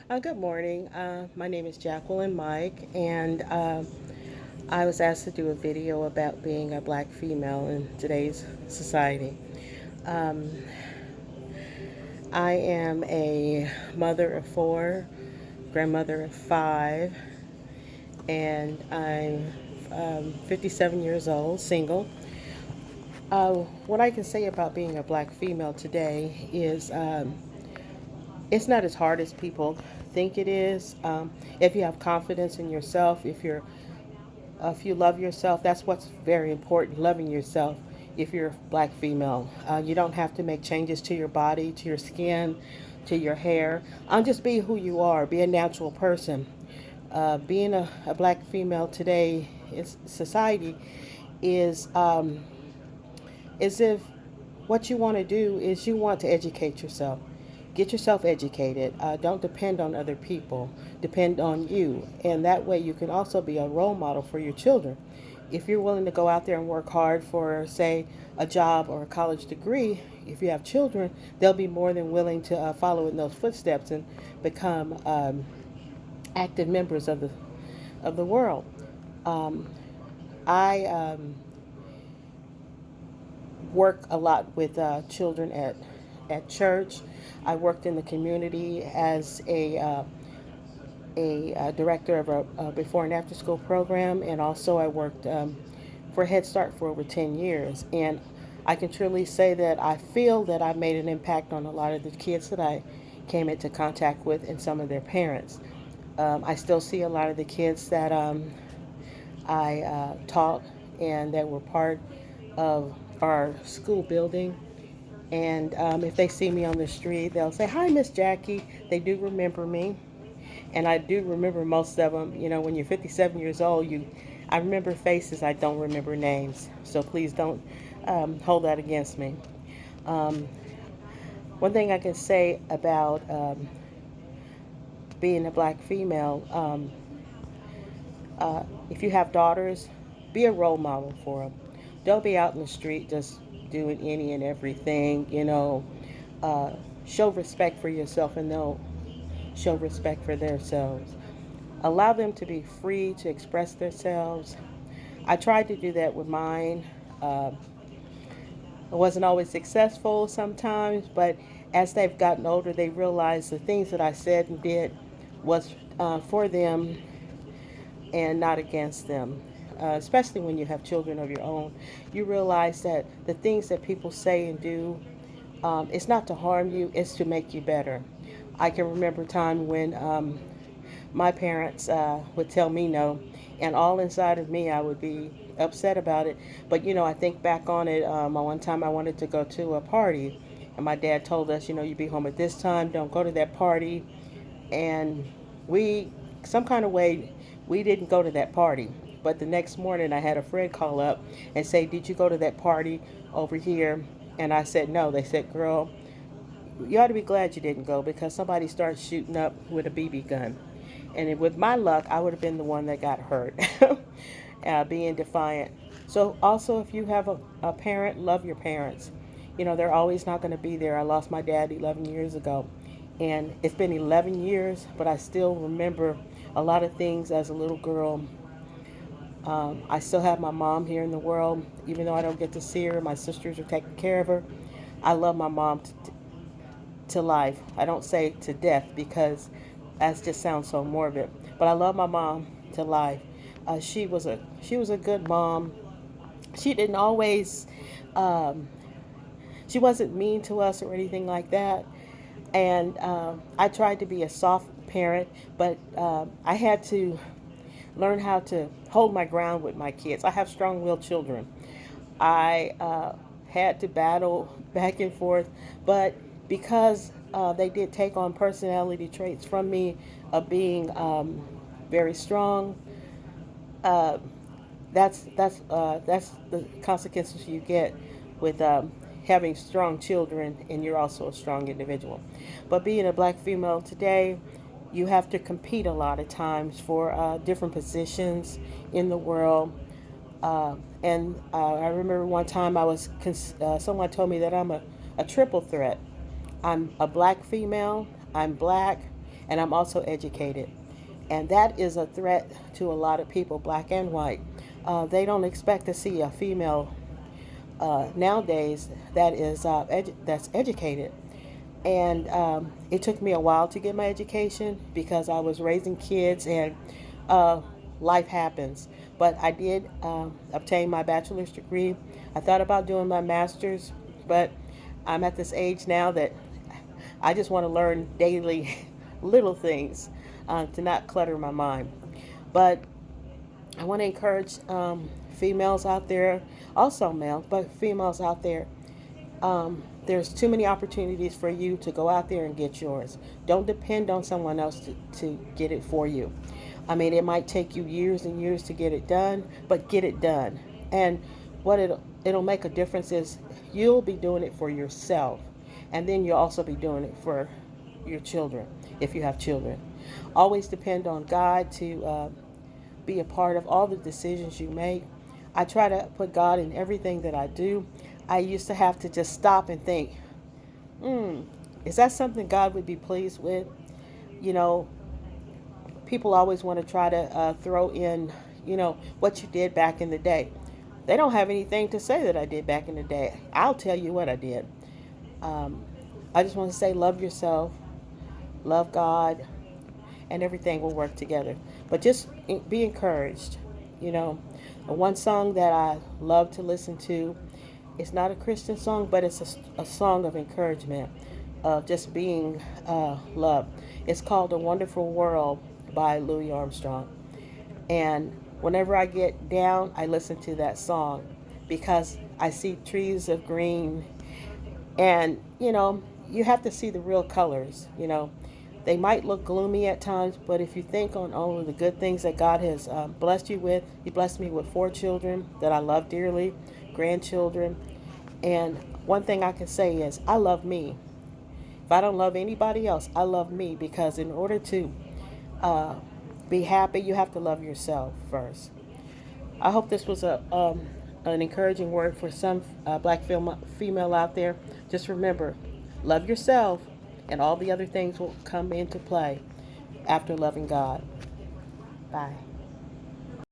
Good morning. My name is Jacqueline Mike, and I was asked to do a video about being a black female in today's society. Um, I am a mother of four, grandmother of five, and I'm 57 years old, single. What I can say about being a black female today is it's not as hard as people think it is. If you have confidence in yourself, if you love yourself, that's what's very important, loving yourself. If you're a black female, you don't have to make changes to your body, to your skin, to your hair. Just be who you are, be a natural person. Being a black female today in society is as if what you want to do is you want to educate yourself. Get yourself educated. Don't depend on other people. Depend on you. And that way you can also be a role model for your children. If you're willing to go out there and work hard for, say, a job or a college degree, if you have children, they'll be more than willing to follow in those footsteps and become active members of the world. Um, I work a lot with children at church. I worked in the community as a director of a before and after school program, and also I worked for Head Start for over 10 years. And I can truly say that I feel that I made an impact on a lot of the kids that I came into contact with and some of their parents. I still see a lot of the kids that I taught and that were part of our school building. And if they see me on the street, they'll say, "Hi, Miss Jackie." They do remember me, and I do remember most of them. You know, when you're 57 years old, I remember faces. I don't remember names. So please don't hold that against me. Um, One thing I can say about being a black female, if you have daughters, be a role model for them. Don't be out in the street just doing any and everything. Uh, show respect for yourself, and they'll show respect for themselves. Allow them to be free to express themselves. I tried to do that with mine. Uh, I wasn't always successful sometimes, but as they've gotten older, they realize the things that I said and did was for them and not against them. Especially when you have children of your own, you realize that the things that people say and do, it's not to harm you, it's to make you better. I can remember a time when my parents would tell me no, and all inside of me I would be upset about it. But I think back on it. One time I wanted to go to a party, and my dad told us, you be home at this time, don't go to that party. And we, some kind of way, we didn't go to that party. But the next morning I had a friend call up and say, "Did you go to that party over here?" And I said no. They said, "Girl, you ought to be glad you didn't go, because somebody started shooting up with a BB gun." And with my luck, I would have been the one that got hurt, being defiant. So also, if you have a parent, love your parents. They're always not going to be there. I lost my dad 11 years ago, and it's been 11 years, but I still remember a lot of things as a little girl. I still have my mom here in the world, even though I don't get to see her. My sisters are taking care of her. I love my mom to life. I don't say to death, because that just sounds so morbid. But I love my mom to life. She was a good mom. She didn't always. Um, she wasn't mean to us or anything like that. And I tried to be a soft parent, but I had to learn how to hold my ground with my kids. I have strong-willed children. I had to battle back and forth, but because they did take on personality traits from me of being very strong, uh, that's the consequences you get with having strong children, and you're also a strong individual. But being a black female today, you have to compete a lot of times for different positions in the world. And I remember one time someone told me that I'm a triple threat. I'm a black female, I'm black, and I'm also educated. And that is a threat to a lot of people, black and white. They don't expect to see a female nowadays that is that's educated. And it took me a while to get my education because I was raising kids and uh, life happens. But I did obtain my bachelor's degree. I thought about doing my master's, but I'm at this age now that I just want to learn daily little things to not clutter my mind. But I want to encourage females out there, also male, but females out there. There's too many opportunities for you to go out there and get yours. Don't depend on someone else to get it for you. I mean, it might take you years and years to get it done, but get it done. And what it'll make a difference is you'll be doing it for yourself, and then you'll also be doing it for your children if you have children. Always depend on God to be a part of all the decisions you make. I try to put God in everything that I do. I used to have to just stop and think, hmm, is that something God would be pleased with? You know, people always want to try to throw in, what you did back in the day. They don't have anything to say that I did back in the day. I'll tell you what I did. Um, I just want to say, love yourself, love God, and everything will work together. But just be encouraged. You know, one song that I love to listen to, it's not a Christian song, but it's a song of encouragement, of just being loved. It's called A Wonderful World by Louis Armstrong. And whenever I get down, I listen to that song because I see trees of green. And, you have to see the real colors. They might look gloomy at times, but if you think on all of the good things that God has blessed you with, He blessed me with 4 children that I love dearly, grandchildren. And one thing I can say is, I love me. If I don't love anybody else, I love me, because in order to uh, be happy, you have to love yourself first. I hope this was an encouraging word for some black female out there. Just remember, love yourself, and all the other things will come into play after loving God. Bye.